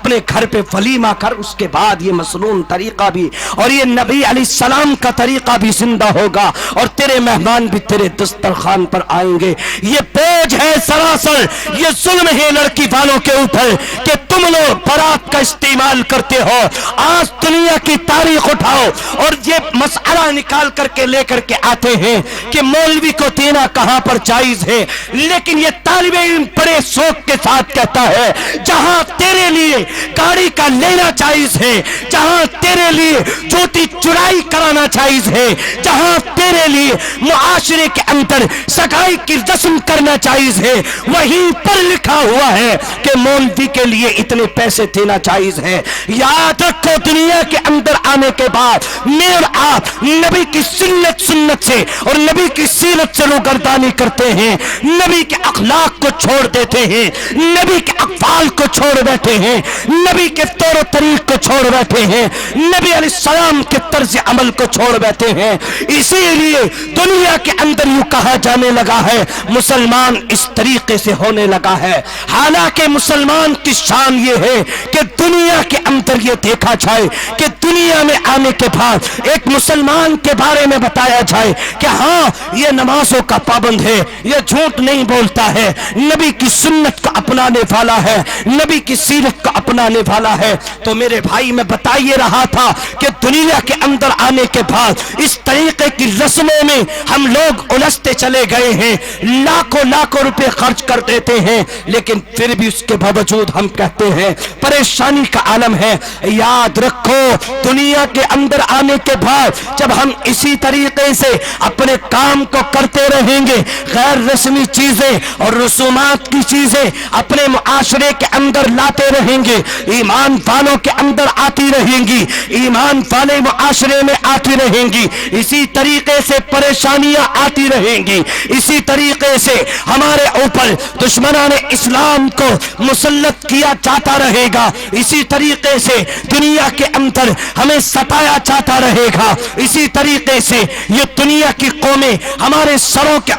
اپنے گھر پہ ولیمہ کر، اس کے بعد یہ مسنون طریقہ بھی اور یہ نبی علیہ السلام کا طریقہ بھی زندہ ہوگا اور تیرے مہمان بھی تیرے دسترخوان پر آئیں گے۔ یہ بوجھ ہے سراسر، یہ ظلم ہے لڑکی والوں کے اوپر کہ تم لوگ بارات کا استعمال کرتے ہو۔ آج دنیا کی تاریخ اٹھاؤ اور یہ مسئلہ نکال کر کے لے کر کے آتے ہیں کہ مولوی کو دینا کہاں پر جائز ہے، لیکن یہ طالب علم بڑے شوق کے ساتھ کہتا ہے جہاں تیرے لیے گاڑی کا لینا جائز ہے، جہاں تیرے لیے جوتی چرائی کرانا جائز ہے، جہاں تیرے لیے معاشرے کے اندر سگائی کی رسم کرنا جائز ہے، وہیں پر لکھا ہوا ہے کہ مولوی کے لیے اتنے پیسے دینا جائز ہے۔ یاد رکھو دنیا کے اندر آنے کے بعد میں اور آپ نبی کی سنت سے اور نبی کی سیرت سے روگردانی کرتے ہیں، نبی کے اخلاق کو چھوڑ دیتے ہیں، نبی کے اقوال کو چھوڑ بیٹھے ہیں، نبی کے طور و طریق کو چھوڑ بیٹھے ہیں، نبی علیہ السلام کے طرز عمل کو چھوڑ بیٹھے ہیں۔ اسی لیے دنیا کے اندر یوں کہا جانے لگا ہے مسلمان اس طریقے سے ہونے لگا ہے، حالانکہ مسلمان کی شان یہ ہے کہ دنیا کے اندر یہ دیکھا جائے کہ دنیا میں آنے کے بعد ایک مسلمان کے بارے میں بتایا جائے کہ ہاں یہ نمازوں کا پابند ہے، یہ جھوٹ نہیں بولتا ہے، نبی کی سنت کو اپنانے والا ہے، نبی کی سیرت کو اپنانے والا ہے۔ تو میرے بھائی میں بتا یہ رہا تھا کہ دنیا کے اندر آنے کے بعد اس طریقے کی رسموں میں ہم لوگ الجھتے چلے گئے ہیں، لاکھوں روپے خرچ کر دیتے ہیں، لیکن پھر بھی اس کے باوجود ہم کہتے ہیں پریشانی کا عالم ہے۔ یاد رکھو دنیا کے اندر آنے کے بعد جب ہم اسی طریقے سے اپنے کام کو کرتے رہیں گے، غیر رسمی چیزیں اور رسومات کی چیزیں اپنے معاشرے کے اندر لاتے رہیں گے، ایمان والوں کے اندر آتی رہیں گی، ایمان والے معاشرے میں آتی رہیں گی، اسی طریقے سے پریشانیاں آتی رہیں گی، اسی طریقے سے ہمارے اوپر دشمنان اسلام کو مسلط کیا جاتا رہے گا، اسی طریقے سے دنیا کے اندر ہمیں ستایا جاتا رہے گا، اسی طریقے سے یہ دنیا کی قومیں ہمارے سروں کے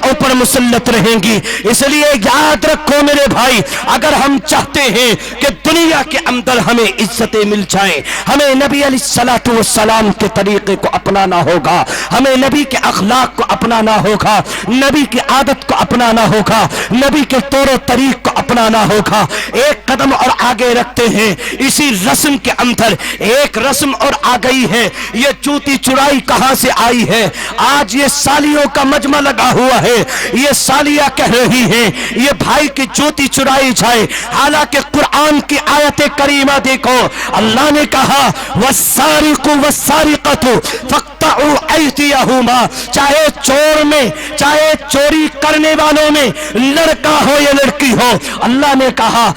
اوپر مسلط رہیں گی۔ اس لیے یاد رکھو میرے بھائی، اگر ہم چاہتے ہیں کہ دنیا کے اندر ہمیں عزتیں مل جائیں، ہمیں نبی علیہ السلام کے طریقے کو اپنانا ہوگا، ہمیں نبی کے اخلاق کو اپنانا ہوگا، نبی کی عادت کو اپنانا ہوگا، نبی کے طور و طریق کو اپنانا ہوگا۔ ایک قدم اور آگے رکھتے ہیں، اسی رسم کے اندر ایک رسم اور آ گئی ہے۔ یہ جوتی چرائی کہاں سے آئی ہے؟ آج یہ سالیوں کا مجمع لگا ہوا ہے، یہ سالیاں کہہ رہی ہیں یہ بھائی کی جوتی چرائی جائے، حالانکہ قرآن کی آیت کریمہ دیکھو، اللہ نے کہا والسارق والسارقۃ فاقطعوا ایدیہما، چاہے چور میں، چاہے چوری کرنے والوں میں لڑکا ہو یا لڑکی ہو، اللہ نے کہا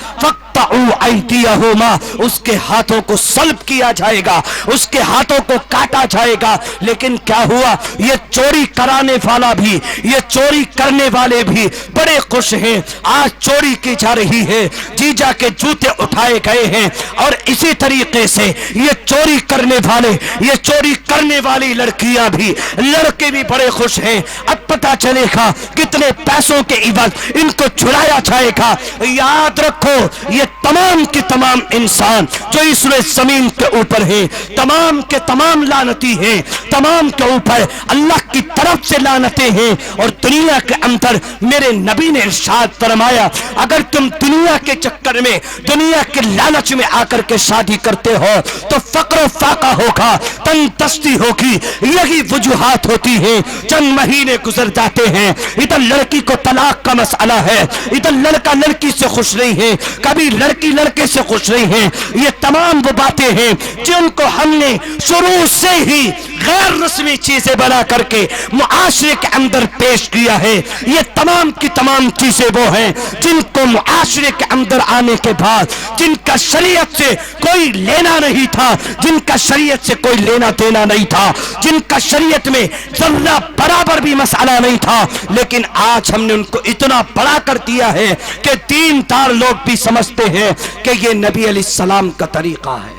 ایدیہما، اس کے ہاتھوں کو سلب کیا جائے گا، اس کے ہاتھوں کو کاٹا جائے گا۔ لیکن کیا ہوا؟ یہ چوری کرانے والا بھی، یہ چوری کرنے والے بھی بڑے خوش ہیں۔ آج چوری کی جا رہی ہے، جیجا کے جوتے اٹھائے گئے ہیں، اور اسی طریقے سے یہ چوری کرنے والے، یہ چوری کرنے والی لڑکیاں بھی، لڑکے بھی بڑے خوش ہیں۔ اب پتہ چلے گا کتنے پیسوں کے عوض ان کو چھڑایا جائے گا۔ یاد رکھو یہ تمام کے تمام انسان جو اس زمین کے اوپر ہیں، تمام کے تمام لعنتی ہیں، تمام کے اوپر اللہ کی طرف سے لعنتیں ہیں۔ اور دنیا کے اندر میرے نبی نے ارشاد فرمایا اگر تم دنیا کے چکر میں، دنیا کے لالچ میں آ کر کے شادی کرتے ہو تو فقر و فاقہ ہوگا، تن دستی ہوگی، یہی وجوہات ہوتی ہیں۔ چند مہینے گزر جاتے ہیں، ادھر لڑکی کو طلاق کا مسئلہ ہے، ادھر لڑکا لڑکی سے خوش نہیں ہے، کبھی لڑکی لڑکے سے خوش نہیں ہے۔ یہ تمام وہ باتیں ہیں جن کو ہم نے شروع سے ہی غیر رسمی چیزیں بنا کر کے معاشرے کے اندر پیش کیا ہے۔ یہ تمام کی تمام چیزیں وہ ہیں جن کو معاشرے کے اندر آنے کے بعد، جن کا شریعت سے کوئی لینا نہیں تھا، جن کا شریعت سے کوئی لینا دینا نہیں تھا، جن کا شریعت میں ذرہ برابر بھی مسئلہ نہیں تھا، لیکن آج ہم نے ان کو اتنا بڑا کر دیا ہے کہ دیندار لوگ بھی سمجھتے ہیں کہ یہ نبی علیہ السلام کا طریقہ ہے۔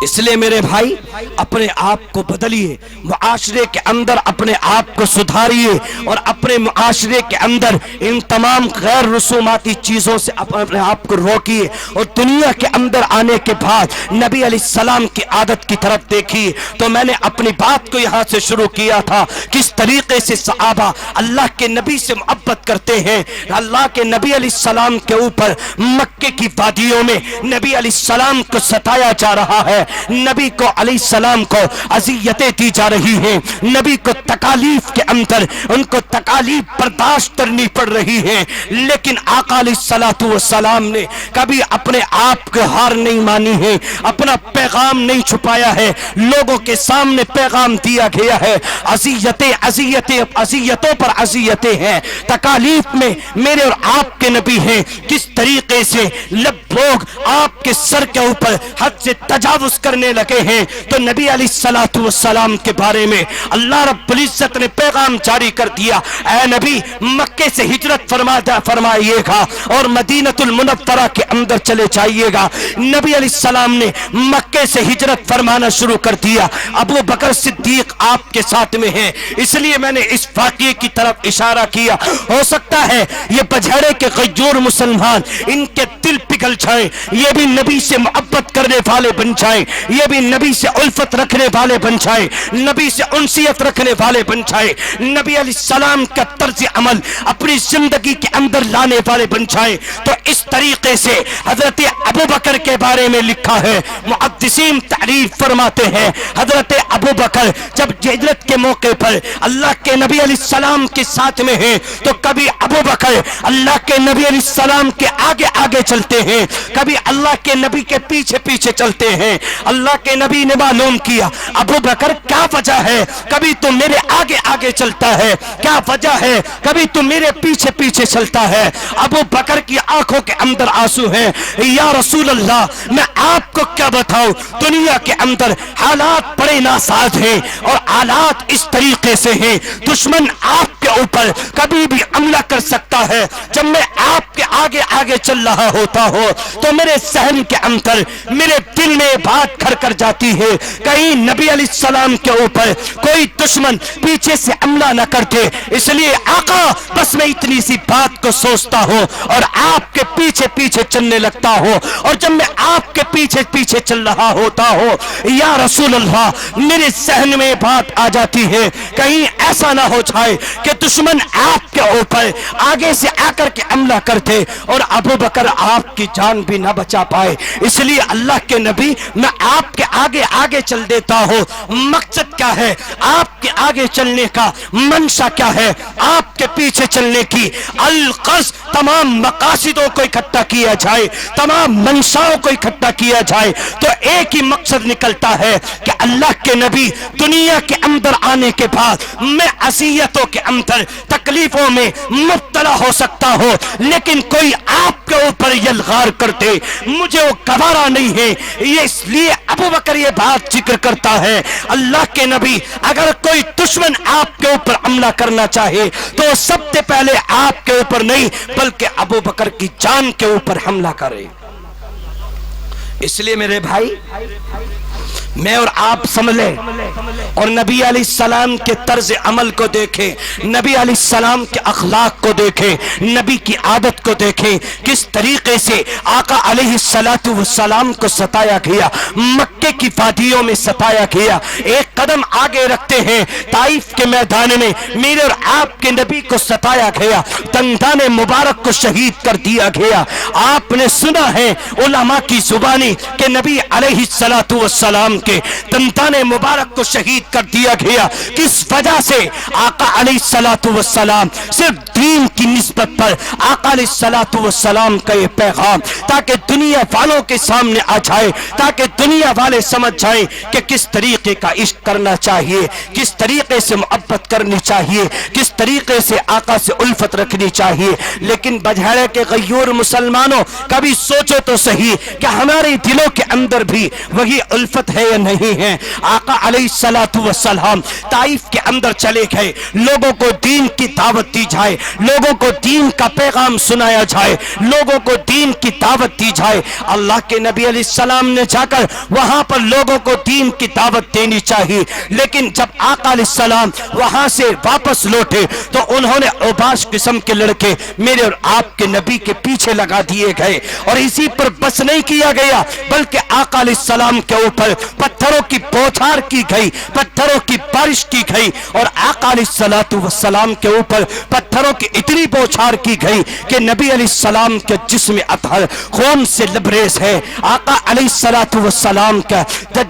اس لیے میرے بھائی اپنے آپ کو بدلیے، معاشرے کے اندر اپنے آپ کو سدھاریے اور اپنے معاشرے کے اندر ان تمام غیر رسوماتی چیزوں سے اپنے آپ کو روکیے، اور دنیا کے اندر آنے کے بعد نبی علیہ السلام کی عادت کی طرف دیکھیے۔ تو میں نے اپنی بات کو یہاں سے شروع کیا تھا، کس طریقے سے صحابہ اللہ کے نبی سے محبت کرتے ہیں۔ اللہ کے نبی علیہ السلام کے اوپر مکے کی وادیوں میں نبی علیہ السلام کو ستایا جا رہا ہے، نبی کو علیہ السلام کو اذیتیں دی جا رہی ہیں، نبی کو تکالیف کے اندر ان کو تکالیف برداشت کرنی پڑ رہی ہیں، لیکن آقا علیہ السلام نے کبھی اپنے آپ کو ہار نہیں مانی ہے، اپنا پیغام نہیں چھپایا ہے، لوگوں کے سامنے پیغام دیا گیا ہے۔ اذیتوں پر اذیتیں ہیں، تکالیف میں میرے اور آپ کے نبی ہیں۔ کس طریقے سے لوگ آپ کے سر کے اوپر حد سے تجاوز کرنے لگے ہیں، تو نبی علیہ السلام کے بارے میں اللہ رب العزت نے پیغام جاری کر دیا، اے نبی مکے سے ہجرت فرمائیے گا اور مدینۃ المنورہ کے اندر چلے جائیے گا۔ نبی علیہ السلام نے مکے سے ہجرت فرمانا شروع کر دیا۔ ابو بکر صدیق آپ کے ساتھ میں ہیں، اس لیے میں نے اس واقعے کی طرف اشارہ کیا۔ ہو سکتا ہے یہ بجھڑے کے غیور مسلمان ان کے دل پگھل جائیں، یہ بھی نبی سے محبت کرنے والے بن جائیں، یہ بھی نبی سے الفت رکھنے والے بن جائیں، نبی سے انسیت رکھنے والے بن جائیں، نبی علیہ السلام کا طرز عمل اپنی زندگی کے اندر لانے والے بن جائیں۔ تو اس طریقے سے حضرت ابو بکر کے بارے میں لکھا ہے، محدثین تعریف فرماتے ہیں، حضرت ابو بکر جب ہجرت کے موقع پر اللہ کے نبی علیہ السلام کے ساتھ میں ہیں، تو کبھی ابو بکر اللہ کے نبی علیہ السلام کے آگے آگے چلتے ہیں، کبھی اللہ کے نبی کے پیچھے پیچھے چلتے ہیں۔ اللہ کے نبی نے معلوم کیا، ابو بکر کیا وجہ ہے کبھی تو میرے آگے آگے چلتا ہے، کیا وجہ ہے کبھی تو میرے پیچھے پیچھے چلتا ہے؟ ابو بکر کی آنکھوں کے اندر آنسو ہیں، یا رسول اللہ میں آپ کو کیا بتاؤں، دنیا کے اندر حالات بڑے ناساز ہیں اور حالات اس طریقے سے ہیں، دشمن آپ کے اوپر کبھی بھی حملہ کر سکتا ہے۔ جب میں آپ کے آگے آگے چل رہا ہوتا ہو تو میرے ذہن کے اندر میرے دل میں بات گھر کر جاتی ہے، کہیں نبی علیہ السلام کے اوپر کوئی دشمن پیچھے سے حملہ نہ کرتے، اس لیے آقا بس میں اتنی سی بات کو سوچتا ہوں اور آپ کے پیچھے پیچھے چلنے لگتا ہوں، اور جب میں آپ کے پیچھے پیچھے چل رہا ہوتا ہوں یا رسول اللہ میرے ذہن میں بات آ جاتی ہے، کہیں ایسا نہ ہو جائے کہ دشمن آپ کے اوپر آگے سے آ کر کے حملہ کرتے اور ابو بکر آپ کی جان بھی نہ بچا پائے۔ اس لیے اللہ کے نبی میں آپ کے آگے آگے چل دیتا ہوں۔ مقصد کیا ہے آپ کے آگے چلنے کا؟ منشا کیا ہے آپ کے پیچھے چلنے کی؟ القصد تمام مقاصدوں کو اکٹھا کیا جائے، تمام منشاؤں کو اکٹھا کیا جائے تو ایک ہی مقصد نکلتا ہے کہ اللہ کے نبی دنیا کے اندر آنے کے بعد میں اذیتوں کے اندر تکلیفوں میں مبتلا ہو سکتا ہو، لیکن کوئی آپ کے اوپر یلغار کرتے مجھے وہ گوارا نہیں ہے۔ یہ اس لیے ابو بکر یہ بات ذکر کرتا ہے، اللہ کے نبی اگر کوئی دشمن آپ کے اوپر حملہ کرنا چاہے تو سب سے پہلے آپ کے اوپر نہیں بلکہ ابو بکر کی جان کے اوپر حملہ کرے۔ اس لیے میرے بھائی میں اور آپ سمجھ لیں اور نبی علیہ السلام کے طرز عمل کو دیکھیں، نبی علیہ السلام کے اخلاق کو دیکھیں، نبی کی عادت کو دیکھیں، کس طریقے سے آقا علیہ السلام کو ستایا گیا، مکے کی وادیوں میں ستایا گیا۔ ایک قدم آگے رکھتے ہیں، طائف کے میدان میں میرے اور آپ کے نبی کو ستایا گیا، دندان مبارک کو شہید کر دیا گیا۔ آپ نے سنا ہے علماء کی زبانی کہ نبی علیہ السلام کے دندان مبارک کو شہید کر دیا گیا، کس وجہ سے؟ آقا علیہ السلام صرف دین کی نسبت پر آقا علیہ السلام کا یہ پیغام تاکہ دنیا والوں کے سامنے آ جائے، تاکہ دنیا والے سمجھ جائیں کہ کس طریقے کا عشق کرنا چاہیے، کس طریقے سے محبت کرنی چاہیے، کس طریقے سے آقا سے الفت رکھنی چاہیے۔ لیکن بجھڑے کے غیور مسلمانوں کبھی سوچو تو صحیح کہ ہمارے دلوں کے اندر بھی وہی الفت ہے یا نہیں ہیں. آقا علیہ الصلوۃ والسلام طائف کے اندر چلے گئے, لوگوں کو دین کی دعوت دی جائے, لوگوں کو دین کا پیغام سنایا جائے, لوگوں کو دین کی دعوت دی جائے. اللہ کے نبی علیہ السلام نے جا کر وہاں پر لوگوں کو دین کی دعوت دینی چاہیے, لیکن جب آقا علیہ السلام وہاں سے واپس لوٹے تو انہوں نے اوباش قسم کے لڑکے میرے اور آپ کے نبی کے پیچھے لگا دیے گئے. اور اسی پر بس نہیں کیا گیا بلکہ آقا علیہ السلام کے اوپر پتھروں کی بوچھار کی گئی, پتھروں کی بارش کی گئی, اور آقا علیہ الصلوۃ والسلام کے اوپر پتھروں کی اتنی بوچھار کی گئی کہ نبی علیہ السلام کے جسم اطہر خون سے لبریز ہے. آقا علیہ الصلوۃ والسلام کا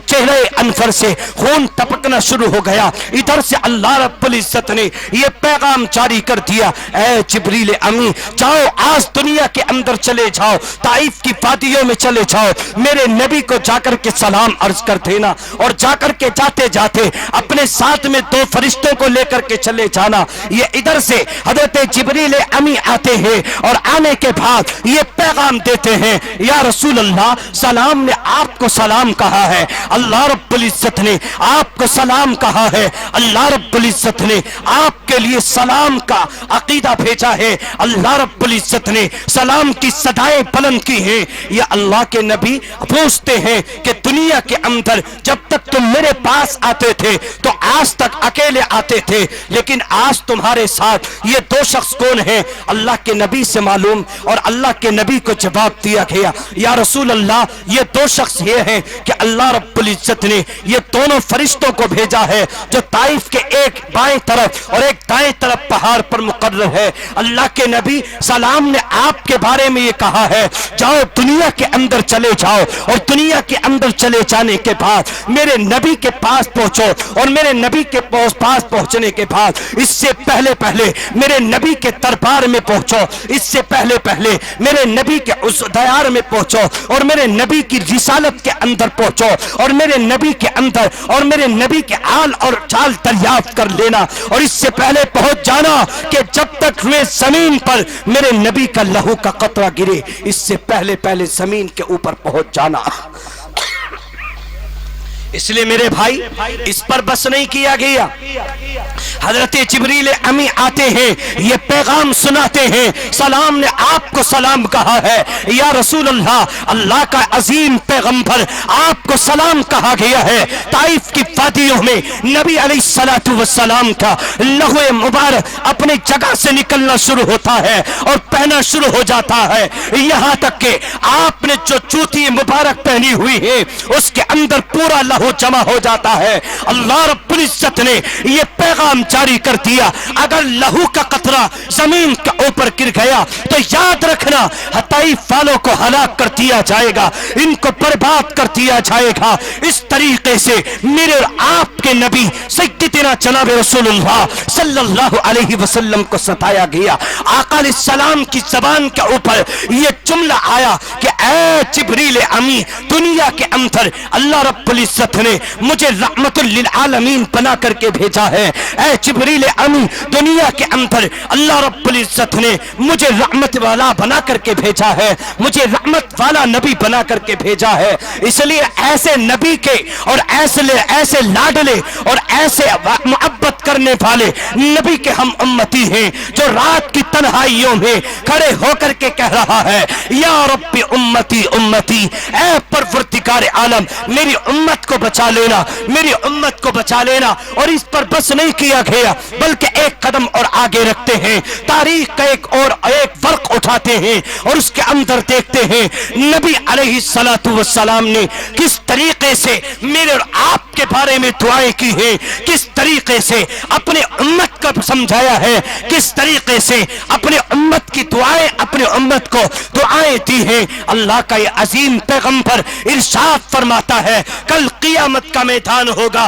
چہرے انفر سے خون ٹپکنا شروع ہو گیا. ادھر سے اللہ رب العزت نے یہ پیغام جاری کر دیا, اے جبریل امی جاؤ, آج دنیا کے اندر چلے جاؤ, طائف کی وادیوں میں چلے جاؤ, میرے نبی کو جا کر کے سلام عرض کر دینا, اور جا کر کے جاتے جاتے اپنے ساتھ میں 2 فرشتوں کو لے کر کے چلے جانا. یہ ادھر سے حضرت جبریل امی آتے ہیں اور آنے کے بعد یہ پیغام دیتے ہیں, یا رسول اللہ سلام نے آپ کو سلام کہا ہے, اللہ رب العزت نے آپ کو سلام کہا ہے, اللہ رب العزت نے آپ کے لیے سلام کا عقیدہ بھیجا ہے, اللہ رب العزت نے سلام کی صدائیں بلند کی ہیں. یہ اللہ کے نبی پوچھتے ہیں کہ دنیا کے اندر جب تک تم میرے پاس آتے تھے تو آج تک اکیلے آتے تھے, لیکن آج تمہارے ساتھ یہ 2 شخص کون ہیں؟ اللہ کے نبی سے معلوم, اور اللہ کے نبی کو جواب دیا گیا, یا رسول اللہ یہ 2 شخص یہ ہیں کہ اللہ رب العزت نے یہ دونوں فرشتوں کو بھیجا ہے جو طائف کے ایک بائیں طرف اور ایک دائیں طرف پہاڑ پر مقرر ہے. اللہ کے نبی سلام نے آپ کے بارے میں یہ کہا ہے, جاؤ دنیا کے اندر چلے جاؤ, اور دنیا کے اندر چلے جانے کے بعد میرے نبی کے پاس پہنچو, اور میرے نبی کے پاس پہنچنے کے بعد اس سے پہلے میرے نبی کے دربار میں پہنچو, اس سے پہلے میرے نبی کے اس دیار میں پہنچو, اور میرے نبی کی رسالت کے اندر پہنچو, اور میرے نبی کے اندر اور میرے نبی کے آل اور چال دریافت کر لینا, اور اس سے پہلے پہنچ جانا کہ جب تک میں زمین پر میرے نبی کا لہو کا قطرہ گرے, اس سے پہلے زمین کے اوپر پہنچ جانا. اس لیے میرے بھائی اس پر بس نہیں کیا گیا. حضرت جبریل امی آتے ہیں, یہ پیغام سناتے ہیں, سلام نے آپ کو سلام کہا ہے, یا رسول اللہ اللہ کا عظیم پیغمبر آپ کو سلام کہا گیا ہے. طائف کی وادیوں میں نبی علیہ الصلوۃ والسلام کا لہو مبارک اپنی جگہ سے نکلنا شروع ہوتا ہے اور پہنا شروع ہو جاتا ہے, یہاں تک کہ آپ نے جو جوتی مبارک پہنی ہوئی ہے اس کے اندر پورا لہو جمع ہو جاتا ہے. اللہ رب العزت نے یہ پیغام جاری کر دیا, اگر لہو کا قطرہ زمین کے اوپر گر گیا تو یاد رکھنا طائف والوں کو ہلاک کر دیا جائے گا, ان کو برباد کر دیا جائے گا. اس طریقے سے میرے اور آپ کے نبی سیدنا جناب رسول اللہ صلی اللہ علیہ وسلم کو ستایا گیا. آقا علیہ السلام کی زبان کے اوپر یہ جملہ آیا کہ اے جبریل امی دنیا کے اندر اللہ رب العزت نے مجھے رحمت للعالمین بنا کر کے بھیجا ہے. اے جبریل امی دنیا کے اندر اللہ رب العزت نے مجھے رحمت والا بنا کر کے بھیجا ہے, مجھے رحمت والا نبی بنا کر کے بھیجا ہے. اس لیے ایسے نبی کے اور ایسے لاڈلے اور ایسے محبت کرنے والے نبی کے ہم امتی ہیں جو رات کی تنہائیوں میں کھڑے ہو کر کے کہہ رہا ہے, یا رب امتی امتی, اے پروردگار عالم میری امت کو بچا لینا, میری امت کو بچا لینا. اور اس پر بس نہیں کیا گیا بلکہ ایک قدم اور آگے رکھتے ہیں, تاریخ کا ایک فرق اٹھاتے ہیں اور اس کے اندر دیکھتے ہیں نبی علیہ الصلوۃ والسلام نے کس طریقے سے میرے اور آپ کے بارے میں دعائیں کی ہیں, کس طریقے سے اپنے امت کو سمجھایا ہے, کس طریقے سے اپنے امت کی دعائیں اپنے امت کو دعائیں دی ہیں. اللہ کا یہ عظیم پیغمبر ارشاد فرماتا ہے کل قیامت کا میدان ہوگا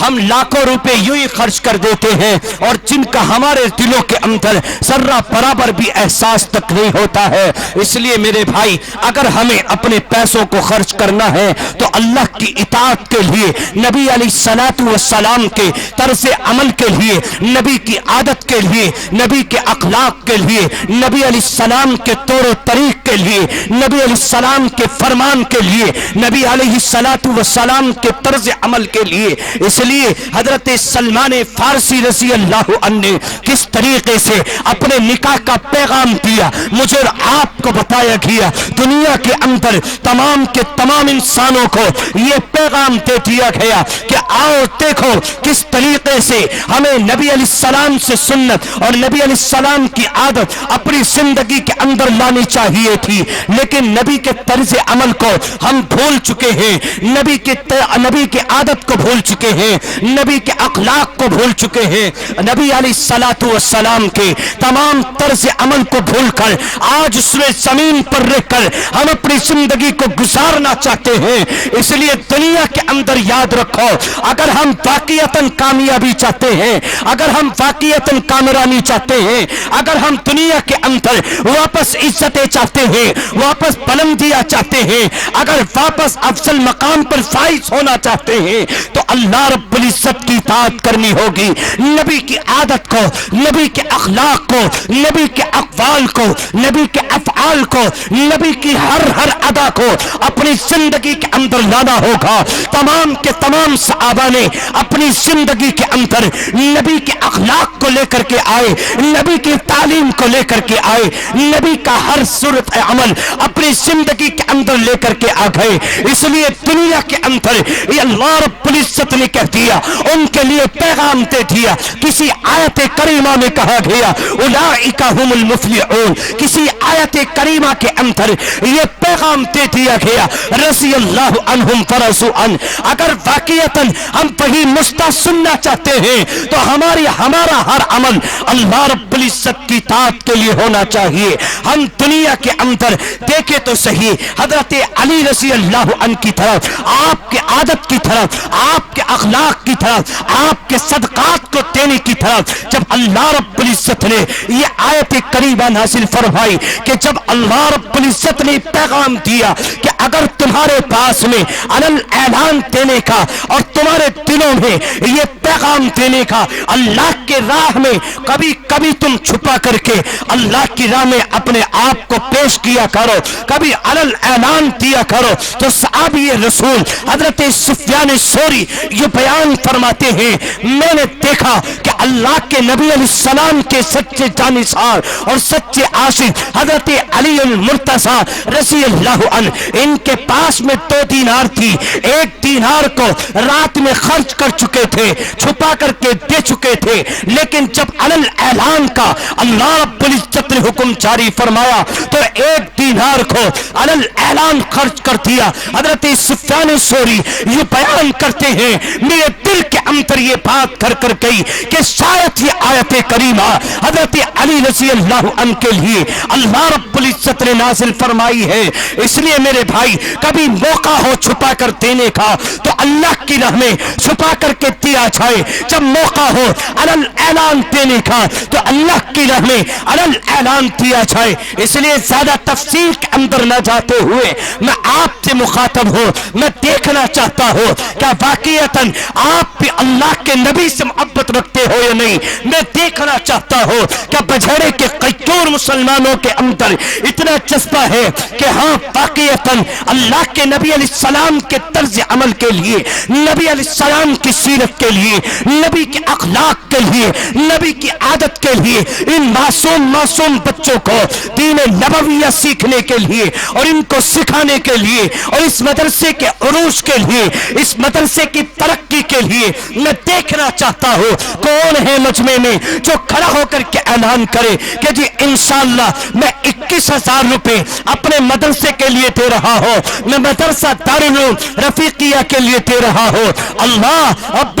ہم لاکھوں روپے یوں ہی خرچ کر دیتے ہیں اور جن کا ہمارے دلوں کے اندر ذرہ برابر بھی احساس تک نہیں ہوتا ہے۔ اس لیے میرے بھائی اگر ہمیں اپنے پیسوں کو خرچ کرنا ہے تو اللہ کی اطاعت کے لیے، نبی علیہ الصلوۃ والسلام کے طرز عمل کے لیے، نبی کی عادت کے لیے، نبی کے اخلاق کے لیے، نبی علیہ السلام کے طور و طریق کے لیے، نبی علیہ السلام کے فرمان کے لیے، نبی علیہ الصلوۃ والسلام کے طرز عمل کے لیے۔ اس لیے حضرت سلمان فارسی رضی اللہ عنہ نے کس طریقے سے اپنے نکاح کا پیغام دیا، مجھے اور آپ کو بتایا گیا۔ دنیا کے اندر تمام کے تمام انسانوں کو یہ پیغام دے دیا گیا کہ آؤ دیکھو کس طریقے سے ہمیں نبی علیہ السلام سے سنت اور نبی علیہ السلام کی عادت اپنی زندگی کے اندر لانی چاہیے تھی، لیکن نبی کے طرز عمل کو ہم بھول چکے ہیں، نبی کی عادت کو بھول چکے ہیں، نبی کے اخلاق کو بھول چکے ہیں، نبی علیہ الصلوۃ والسلام کے تمام طرز عمل کو بھول کر آج اس میں زمین پر رہ کر ہم اپنی زندگی کو گزارنا چاہتے ہیں۔ اس لیے دنیا کے اندر یاد رکھو، اگر ہم واقعتاً کامیابی چاہتے ہیں، اگر ہم واقعتاً کامرانی چاہتے ہیں، اگر ہم دنیا کے اندر واپس عزتیں چاہتے ہیں، واپس بلندیاں چاہتے ہیں، اگر واپس افضل مقام پر فائز ہونا چاہتے ہیں تو اللہ رب العزت کی اطاعت کرنی ہوگی، نبی کی عادت کو، نبی کے اخلاق کو، نبی کے اقوال کو، نبی کے افعال کو، نبی کی ہر ادا کو اپنی زندگی کے اندر لانا ہوگا۔ تمام کے تمام صحابہ نے اپنی زندگی کے اندر نبی کے اخلاق کو لے کر کے آئے، نبی کی تعلیم کو لے کر کے آئے، نبی کا ہر صورت عمل اپنی زندگی کے اندر لے کر کے آ گئے۔ اس لیے دنیا کے اندر یہ اللہ رب العزت نے کہہ دیا، ان کے لیے پیغام دے دیا، کسی آیت کریمہ میں کہا گیا اولئک هم المفلحون، کسی آیت کریمہ کے اندر یہ پیغام دے دیا گیا رضی اللہ عنہم ورضوا عنہ۔ اگر واقعتاً ہم وہی مستہ سننا چاہتے ہیں تو ہمارا ہر عمل اللہ رب العزت کی اطاعت کے لیے ہونا چاہیے۔ ہم دنیا کے اندر دیکھیں تو صحیح، حضرت علی رضی اللہ عنہ کی طرف، آپ کے عادت کی طرف، آپ کے اخلاق کی طرف، آپ کے صدقات کو دینے کی طرف جب اللہ رب العزت نے یہ آیت کریمہ نازل فرمائی کہ جب اللہ رب العزت نے پیغام دیا کہ اگر تمہارے پاس میں علل اعلان دینے کا اور تمہارے دلوں میں یہ پیغام دینے کا، اللہ کے راہ میں کبھی کبھی تم چھپا کر کے اللہ کی راہ میں اپنے آپ کو پیش کیا کرو، کبھی علل اعلان دیا کرو، تو صحابی رسول حضرت سفیان ثوری یہ بیان فرماتے ہیں، میں نے دیکھا کہ اللہ کے نبی علیہ السلام کے سچے جانشار اور سچے عاشق حضرت علی المرتضی رضی اللہ عنہ، ان کے پاس میں 2 دینار تھی، 1 دینار کو رات میں خرچ کر چکے تھے، چھپا کر کے دے چکے تھے، لیکن جب علل اعلان کا اللہ رب العزت نے حکم جاری فرمایا تو 1 دینار کو علل اعلان خرچ کر دیا۔ حضرت سفیان ثوری یہ بیان کرتے ہیں، میرے دل کے اندر یہ بات گھر کر گئی کہ شاید یہ آیت کریمہ حضرت علی رضی اللہ عنہ کے لیے اللہ رب العزت نے نازل فرمائی ہے۔ اس لیے میرے بھائی کبھی موقع ہو چھپا کر دینے کا تو اللہ کی راہ میں چھپا کر کے دیا جائے، جب موقع ہو علل اعلان دینے کا تو اللہ کی راہ میں علل اعلان دیا جائے۔ اس لیے زیادہ تفصیل کے اندر نہ جاتے ہوئے میں آپ سے مخاطب ہوں، میں دیکھنا چاہتا ہوں کیا واقعتاً آپ بھی اللہ کے نبی سے محبت رکھتے ہو یا نہیں۔ میں دیکھنا چاہتا ہوں کیا بجھڑے کے قیور مسلمانوں کے اندر اتنا جذبہ ہے کہ ہاں واقعتاً اللہ کے نبی علیہ السلام کے طرز عمل کے لیے، نبی علیہ السلام کی سیرت کے لیے، نبی کے اخلاق کے لیے، نبی کی عادت کے لیے، ان معصوم بچوں کو دین نبویہ سیکھنے کے لیے اور ان کو سکھانے کے لیے اور اس مدرسے کے عروج کے لیے، اس مدرسے کی ترقی کے لیے میں دیکھنا چاہتا ہوں کون ہے مجمع میں جو کھڑا ہو کر کے اعلان کرے کہ جی انشاءاللہ میں 21,000 روپے اپنے مدرسے کے لیے دے رہا ہوں، میں مدرسہ دارالعلوم رفیقیہ کے لیے دے رہا ہوں۔ اللہ رب